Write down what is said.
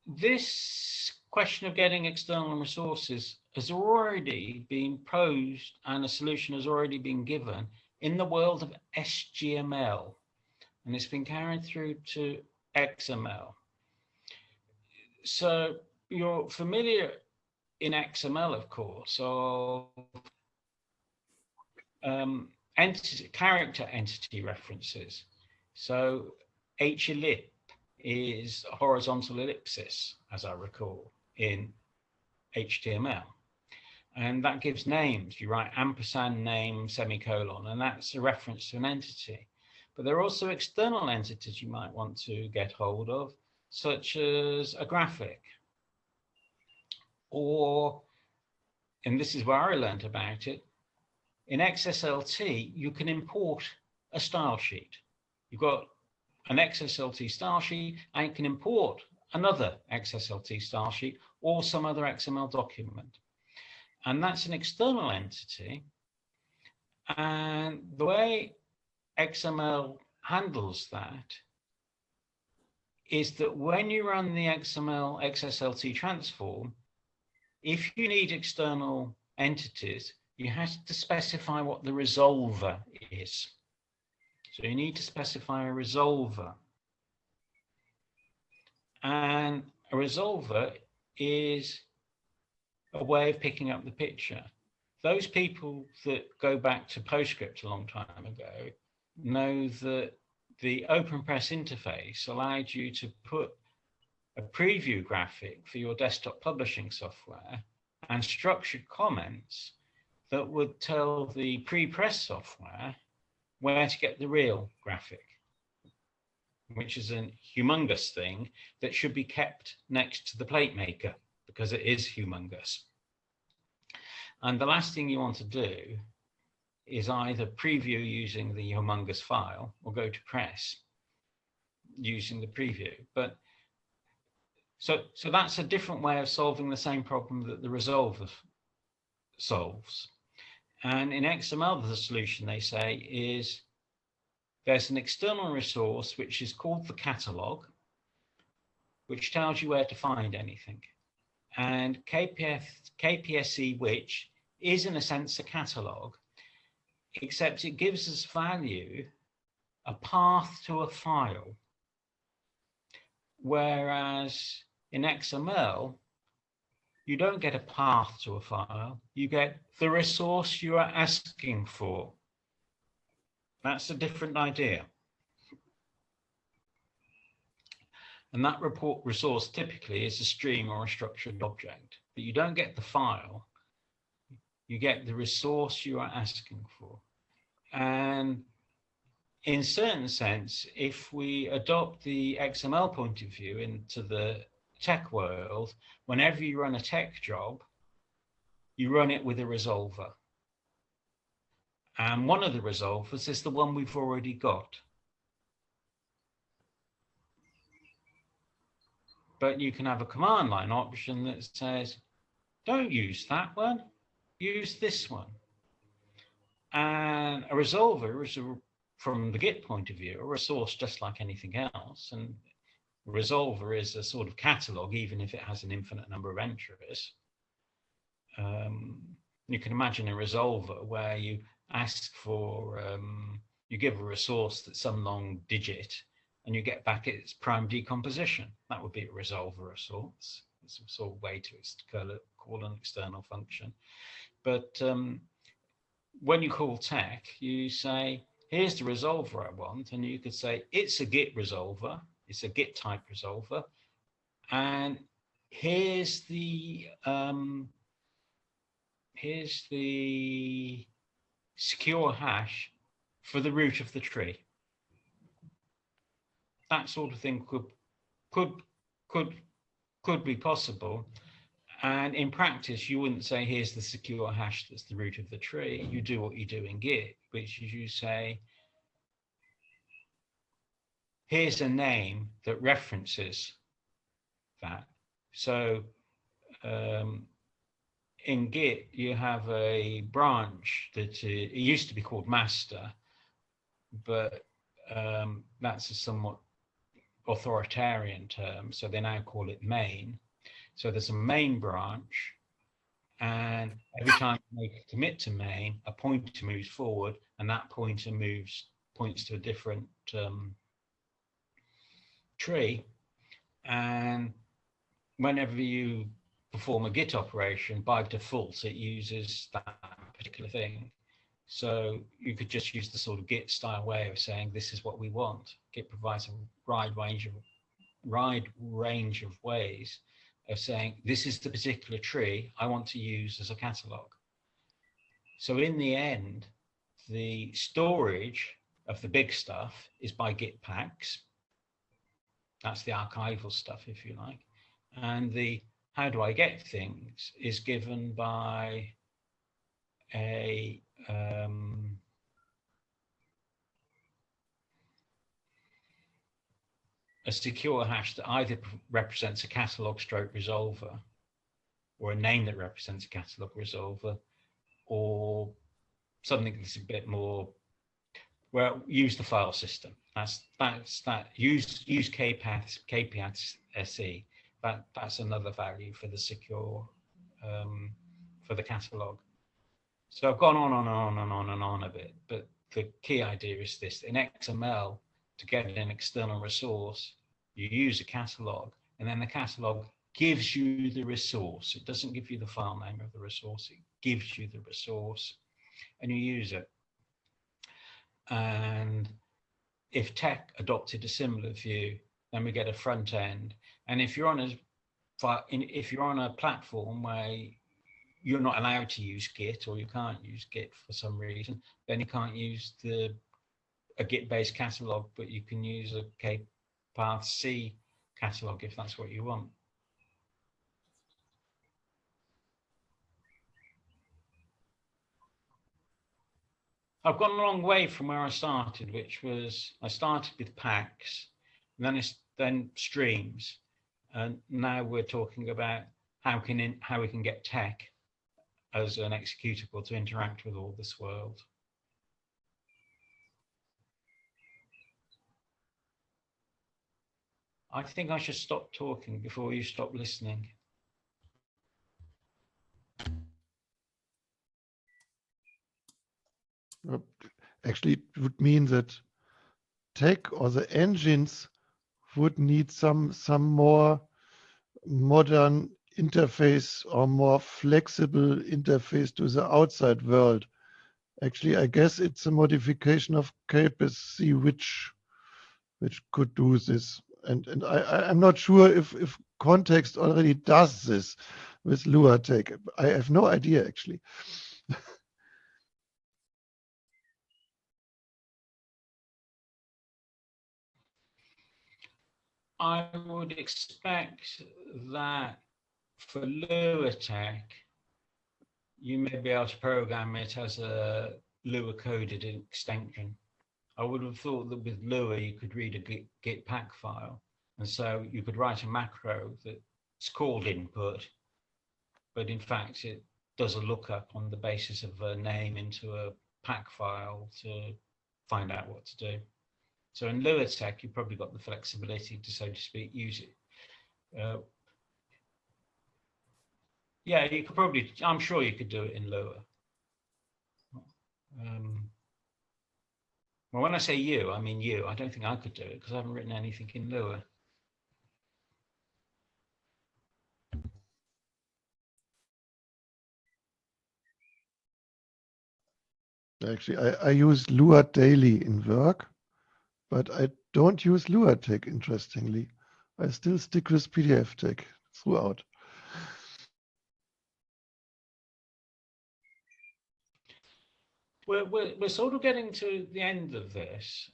This question of getting external resources has already been posed and a solution has already been given in the world of SGML, and it's been carried through to XML. So you're familiar in XML, of course, of character entity references. So hlip is a horizontal ellipsis, as I recall, in HTML. And that gives names. You write ampersand name, semicolon, and that's a reference to an entity. But there are also external entities you might want to get hold of, such as a graphic. Or, and this is where I learned about it, in XSLT, you can import a style sheet. You've got an XSLT style sheet, and you can import another XSLT style sheet or some other XML document. And that's an external entity. And the way XML handles that is that when you run the XML XSLT transform, if you need external entities, you have to specify what the resolver is. So you need to specify a resolver. And a resolver is a way of picking up the picture. Those people that go back to PostScript a long time ago know that the OpenPress interface allowed you to put a preview graphic for your desktop publishing software and structured comments that would tell the pre-press software where to get the real graphic, which is a humongous thing that should be kept next to the plate maker because it is humongous. And the last thing you want to do is either preview using the humongous file or go to press using the preview. But so that's a different way of solving the same problem that the resolver solves. And in XML, the solution, they say, is there's an external resource which is called the catalog, which tells you where to find anything. And KPSE, which is in a sense a catalog, except it gives us value, a path to a file. Whereas in XML, you don't get a path to a file, you get the resource you are asking for. That's a different idea. And that resource typically is a stream or a structured object, but you don't get the file, you get the resource you are asking for. And in certain sense, if we adopt the XML point of view into the tech world, whenever you run a tech job, you run it with a resolver. And one of the resolvers is the one we've already got. But you can have a command line option that says, don't use that one, use this one. And a resolver is, from the Git point of view, a resource just like anything else. And a resolver is a sort of catalog, even if it has an infinite number of entries. You can imagine a resolver where you ask for, you give a resource that's some long digit, and you get back its prime decomposition. That would be a resolver of sorts. It's a sort of way to call an external function. But when you call tech, you say, here's the resolver I want. And you could say, it's a Git resolver. It's a Git type resolver. And here's the secure hash for the root of the tree. That sort of thing could be possible. And in practice, you wouldn't say, here's the secure hash that's the root of the tree. You do what you do in Git, which is you say, here's a name that references that. So in Git, you have a branch that it used to be called master, but that's a somewhat authoritarian term, so they now call it main. So there's a main branch, and every time you make a commit to main, a pointer moves forward, and that pointer points to a different tree. And whenever you perform a Git operation, by default, it uses that particular thing. So you could just use the sort of Git style way of saying, this is what we want. Git provides a wide range of ways of saying, this is the particular tree I want to use as a catalog. So in the end, the storage of the big stuff is by Git packs. That's the archival stuff, if you like. And the how do I get things is given by a secure hash that either represents a catalog stroke resolver, or a name that represents a catalog resolver, or something that's a bit more, well, use the file system. That's that. Use kpath se. That's another value for the secure for the catalog. So I've gone on and on and on and on a bit, but the key idea is this: in XML, to get an external resource, you use a catalog, and then the catalog gives you the resource. It doesn't give you the file name of the resource. It gives you the resource, and you use it. And if tech adopted a similar view, then we get a front end. And if you're on a platform where you're not allowed to use Git, or you can't use Git for some reason, then you can't use a Git-based catalog, but you can use a kpath C catalog if that's what you want. I've gone a long way from where I started, which was I started with packs, and then streams, and now we're talking about how we can get tech as an executable to interact with all this world. I think I should stop talking before you stop listening. Actually, it would mean that tech or the engines would need some more modern interface or more flexible interface to the outside world. Actually, I guess it's a modification of kpath which could do this. And I'm not sure if context already does this with Lua tech. I have no idea actually. I would expect that for Lua tech, you may be able to program it as a Lua coded extension. I would have thought that with Lua, you could read a Git pack file. And so you could write a macro that's called input, but in fact, it does a lookup on the basis of a name into a pack file to find out what to do. So in Lua tech, you've probably got the flexibility to, so to speak, use it. Yeah, you could probably, I'm sure you could do it in Lua. Well, when I say you, I mean you. I don't think I could do it because I haven't written anything in Lua. Actually, I use Lua daily in work, but I don't use Lua tech, interestingly. I still stick with PDF tech throughout. We're sort of getting to the end of this.